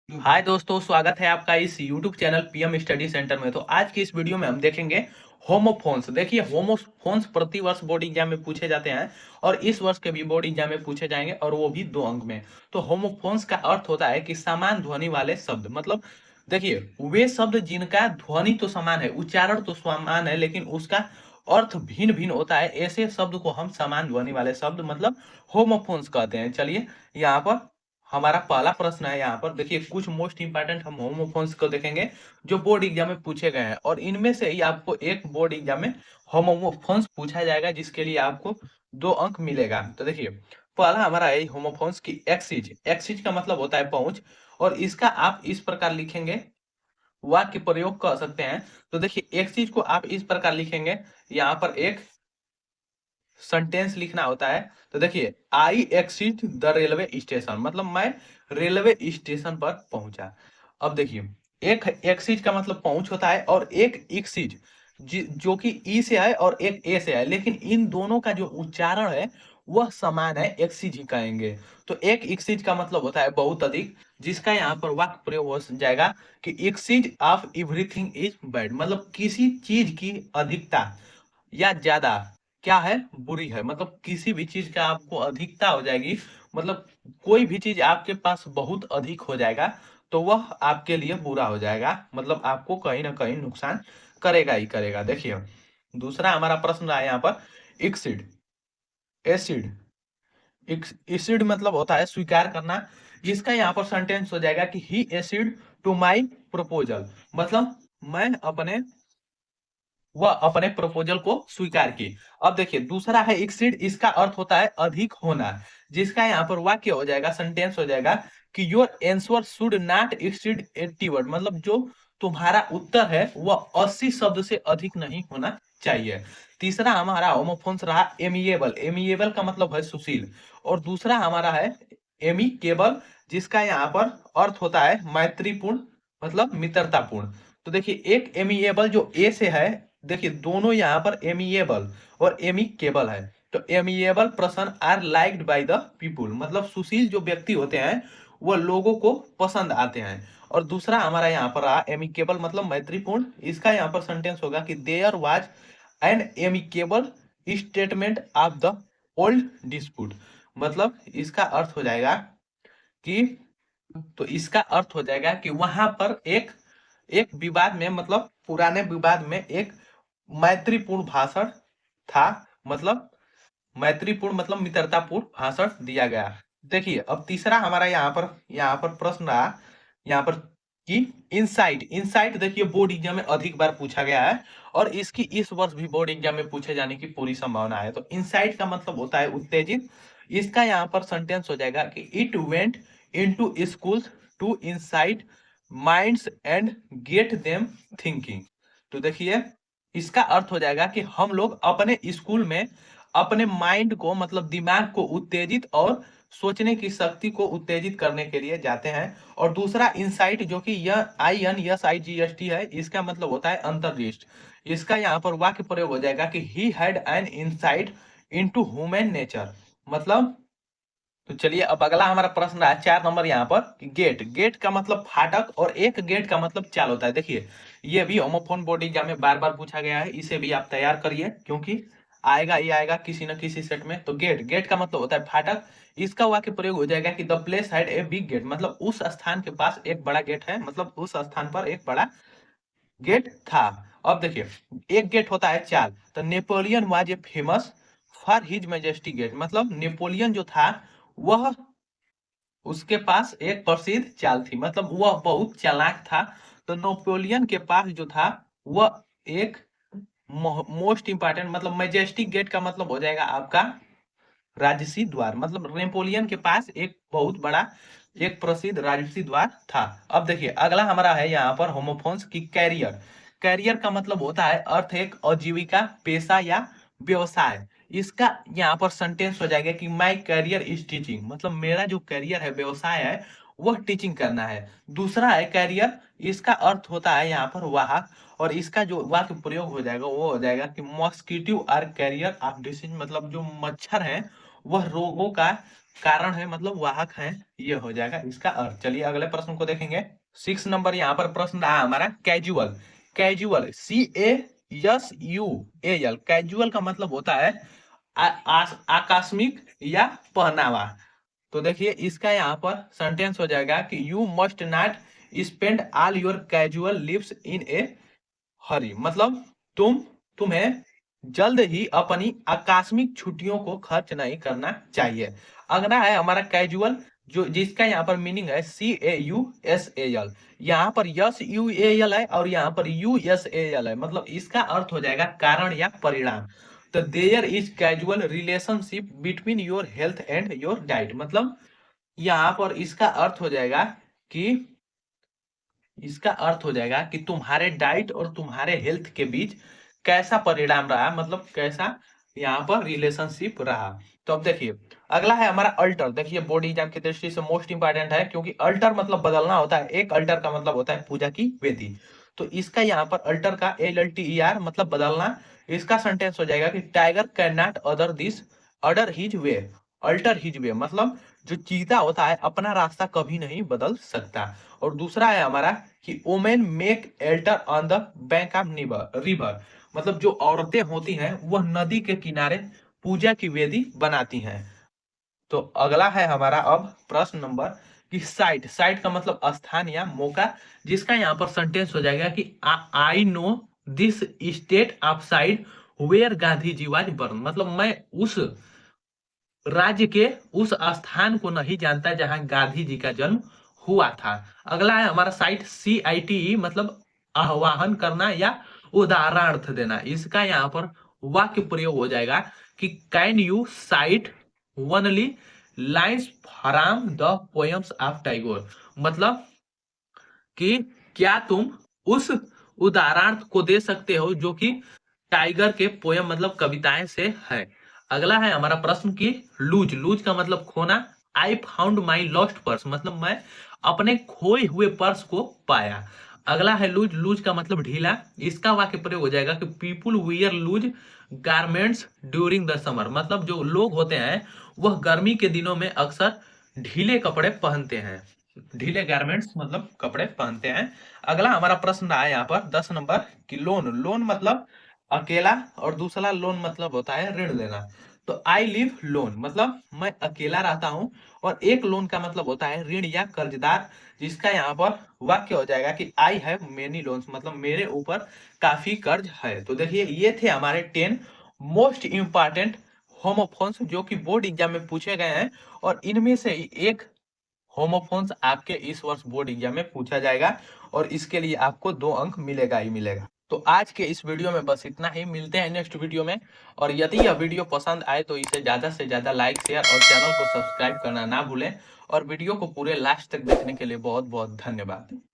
हाय दोस्तों, स्वागत है आपका इस YouTube channel PM study centre में। तो आज की इस वीडियो में हम देखेंगे होमोफोन्स। देखिए, होमोफोन्स प्रति वर्ष बोर्ड एग्जाम में पूछे जाते हैं और इस वर्ष के भी बोर्ड एग्जाम में पूछे जाएंगे और वो भी 2 अंक में। तो होमोफोन्स का अर्थ होता है कि समान ध्वनि वाले शब्द। मतलब देखिए, वे शब्द जिनका ध्वनि तो समान है, उच्चारण तो समान है, लेकिन उसका अर्थ भिन्न भिन्न होता है, ऐसे शब्द को हम समान ध्वनि वाले शब्द मतलब होमोफोन्स कहते हैं। चलिए, यहाँ पर हमारा पहला प्रश्न है। यहाँ पर देखिए, कुछ मोस्ट इंपॉर्टेंट हम होमोफोन्स को देखेंगे जो बोर्ड एग्जाम में पूछे गए हैं और इनमें से ही आपको एक बोर्ड एग्जाम में होमोफोन्स पूछा जाएगा जिसके लिए आपको 2 अंक मिलेगा। तो देखिए, पहला हमारा है होमोफोन्स की एक्सिज। एक्सिज का मतलब होता है पहुंच और इसका आप इस प्रकार लिखेंगे, वाक्य प्रयोग कर सकते हैं। तो देखिए, एक्सिज को आप इस प्रकार लिखेंगे, यहाँ पर एक सेंटेंस लिखना होता है। तो देखिए, आई एक्सिट द रेलवे स्टेशन, मतलब मैं रेलवे स्टेशन पर पहुंचा। अब देखिए, एक एक्सिट का मतलब पहुंच होता है और एक एक्सिट जो कि ई से है और एक ए से है, लेकिन इन दोनों का जो उच्चारण है वह समान है, एक्सिज ही कहेंगे। तो एक एक्सिज का मतलब होता है बहुत अधिक, जिसका यहाँ पर वाक्य प्रयोग हो जाएगा कि axis of everything is bad, मतलब किसी चीज की अधिकता या ज्यादा क्या है, बुरी है। मतलब किसी भी चीज का आपको अधिकता हो जाएगी, मतलब कोई भी चीज आपके पास बहुत अधिक हो जाएगा तो वह आपके लिए बुरा हो जाएगा, मतलब आपको कहीं ना कहीं नुकसान करेगा ही करेगा। देखिए, दूसरा हमारा प्रश्न रहा यहाँ पर एक्सिड। एसिड, एसिड मतलब होता है स्वीकार करना। इसका यहाँ पर सेंटेंस हो जाएगा कि ही एसिड टू माई प्रपोजल, मतलब मैं अपने वह अपने प्रपोजल को स्वीकार की। अब देखिए, दूसरा है एक्सीड, इसका अर्थ होता है अधिक होना, जिसका यहाँ पर वाक्य हो जाएगा, सेंटेंस हो जाएगा कि your answer should not exceed 80 word, मतलब जो तुम्हारा उत्तर है वह 80 शब्द से अधिक नहीं होना चाहिए। तीसरा हमारा होमोफोन्स रहा एमिएबल। एमिएबल का मतलब है सुशील और दूसरा हमारा है एमिकेबल, जिसका यहाँ पर अर्थ होता है मैत्रीपूर्ण, मतलब मित्रतापूर्ण। तो देखिए, एक एमिएबल जो ए से है, देखिए दोनों यहाँ पर एमिएबल और एमिकेबल है। तो amiable person are liked by the people, मतलब सुशील जो व्यक्ति होते हैं वो लोगों को पसंद आते हैं। और दूसरा हमारा यहाँ पर रहा एमिकेबल, मतलब मैत्रीपूर्ण। इसका यहाँ पर सेंटेंस होगा कि there was an amicable statement of the old dispute, मतलब इसका अर्थ हो जाएगा कि, तो इसका अर्थ हो जाएगा कि वहां पर एक एक विवाद में, मतलब पुराने विवाद में एक मैत्रीपूर्ण भाषण था, मतलब मैत्रीपूर्ण मतलब मित्रतापूर्ण भाषण दिया गया। देखिए, अब तीसरा हमारा यहाँ पर प्रश्न रहा यहाँ पर कि इनसाइट। इनसाइट देखिए, बोर्ड एग्जाम में अधिक बार पूछा गया है और इसकी इस वर्ष भी बोर्ड एग्जाम में पूछे जाने की पूरी संभावना है। तो इनसाइट का मतलब होता है उत्तेजित। इसका यहाँ पर सेंटेंस हो जाएगा कि it went into schools to incite minds and get them thinking. तो देखिए, इसका अर्थ हो जाएगा कि हम लोग अपने स्कूल में अपने माइंड को, मतलब दिमाग को उत्तेजित और सोचने की शक्ति को उत्तेजित करने के लिए जाते हैं। और दूसरा इंसाइट, जो कि यह INSIGHT है, इसका मतलब होता है अंतर्दृष्टि। इसका यहाँ पर वाक्य प्रयोग हो जाएगा कि he had an insight into human nature, मतलब। तो चलिए, अब अगला हमारा प्रश्न है 4 नंबर यहाँ पर कि गेट। गेट का मतलब फाटक और एक गेट का मतलब चाल होता है। देखिए, ये भी होमोफोन बोर्ड एग्जाम में बार बार पूछा गया है, इसे भी आप तैयार करिए क्योंकि आएगा ही आएगा किसी न किसी सेट में। तो गेट, गेट का मतलब होता है फाटक। इसका वाक्य प्रयोग हो जाएगा कि the place had a big gate, मतलब उस स्थान के पास एक बड़ा गेट है, मतलब उस स्थान पर एक बड़ा गेट था। अब देखिए, एक गेट होता है चाल। तो Napoleon was a famous for his majesty gait, मतलब नेपोलियन जो था वह, उसके पास एक प्रसिद्ध चाल थी, मतलब वह बहुत चालाक था। तो नेपोलियन के पास जो था वह एक मोस्ट इंपॉर्टेंट, मतलब मैजेस्टिक गेट का मतलब हो जाएगा आपका राजसी द्वार, मतलब नेपोलियन के पास एक बहुत बड़ा एक प्रसिद्ध राजसी द्वार था। अब देखिए, अगला हमारा है यहाँ पर होमोफोन्स की कैरियर। कैरियर का मतलब होता है अर्थ एक आजीविका, पेशा या व्यवसाय। इसका यहाँ पर सेंटेंस हो जाएगा कि माई कैरियर इज टीचिंग, मतलब मेरा जो कैरियर है, व्यवसाय है, वह टीचिंग करना है। दूसरा है कैरियर, इसका अर्थ होता है यहाँ पर वाहक और इसका जो वाक्य प्रयोग हो जाएगा वो हो जाएगा कि mosquito are carrier of disease, मतलब जो मच्छर है वह रोगों का कारण है, मतलब वाहक है, ये हो जाएगा इसका अर्थ। चलिए अगले प्रश्न को देखेंगे। 6 नंबर यहाँ पर प्रश्न रहा हमारा कैजुअल। कैजुअल CASUAL, कैजुअल का मतलब होता है आकस्मिक या पहनावा। तो देखिए इसका यहाँ पर सेंटेंस हो जाएगा कि you must not spend all your casual leaves in a hurry, मतलब तुम्हें जल्द ही अपनी आकस्मिक छुट्टियों को खर्च नहीं करना चाहिए। अगला है हमारा कैजुअल, जो जिसका यहाँ पर मीनिंग है CAUSAL। यहाँ पर SUAL है और यहाँ पर USAL है, मतलब इसका अर्थ हो जाएगा कारण या परिणाम। तो there is causal relationship between your health and your diet, मतलब यहाँ पर इसका अर्थ हो जाएगा कि तुम्हारे डाइट और तुम्हारे हेल्थ के बीच कैसा परिणाम रहा, मतलब कैसा यहाँ पर रिलेशनशिप रहा। तो अब देखिए अगला है हमारा अल्टर। देखिए बोर्ड एग्जाम की दृष्टि से मोस्ट इंपॉर्टेंट है, क्योंकि अल्टर मतलब बदलना होता है। एक अल्टर का मतलब होता है पूजा की वेदी। तो इसका यहाँ पर अल्टर का ALTER मतलब बदलना। इसका सेंटेंस हो जाएगा कि tiger can not order his way, alter his way, मतलब जो चीता होता है अपना रास्ता कभी नहीं बदल सकता। और दूसरा है हमारा कि women make alter on the bank of river, मतलब जो औरतें होती हैं वह नदी के किनारे पूजा की वेदी बनाती हैं। तो अगला है हमारा अब प्रश्न नंबर कि साइट। साइट का मतलब स्थान या मौका, जिसका यहाँ पर सेंटेंस हो जाएगा कि I know this state of site where Gandhi ji was born, मतलब मैं उस राज्य के उस स्थान को नहीं जानता जहां गांधी जी का जन्म हुआ था। अगला है हमारा साइट CITE, मतलब आह्वान करना या उदाहरणार्थ देना। इसका यहाँ पर वाक्य प्रयोग हो जाएगा कि can you site only lines from the poems of Tagore, मतलब कि क्या तुम उस उदाहरणार्थ को दे सकते हो जो कि टाइगर के पोयम मतलब कविताएं से है। अगला है हमारा प्रश्न की लूज। लूज का मतलब खोना। I found my lost purse, मतलब मैं अपने खोए हुए पर्स को पाया। अगला है लूज। लूज का मतलब ढीला। इसका वाक्य प्रयोग हो जाएगा कि people wear loose garments during the summer, मतलब जो लोग होते हैं वह गर्मी के दिनों में अक्सर ढीले कपड़े पहनते हैं। ढीले गारमेंट्स मतलब कपड़े पहनते हैं। अगला हमारा प्रश्न रहा है यहाँ पर 10 नंबर कि लोन। लोन मतलब अकेला और दूसरा लोन मतलब होता है ऋण लेना। तो आई लिव लोन, मतलब मैं अकेला रहता हूं, और एक लोन का मतलब होता है ऋण या कर्जदार, जिसका यहाँ पर वाक्य हो जाएगा कि आई हैव मेनी लोन्स, मतलब मेरे ऊपर काफी कर्ज है। तो देखिए ये थे हमारे 10 मोस्ट इंपॉर्टेंट होमोफोन्स जो कि बोर्ड एग्जाम में पूछे गए हैं, और इनमें से एक होमोफोन्स आपके इस वर्ष बोर्ड एग्जाम में पूछा जाएगा, और इसके लिए आपको 2 अंक मिलेगा ही मिलेगा। तो आज के इस वीडियो में बस इतना ही, मिलते हैं नेक्स्ट वीडियो में। और यदि यह वीडियो पसंद आए तो इसे ज़्यादा से ज़्यादा लाइक, शेयर और चैनल को सब्सक्राइब करना ना भूलें। और वीडियो को पूरे लास्ट तक देखने के लिए बहुत बहुत धन्यवाद।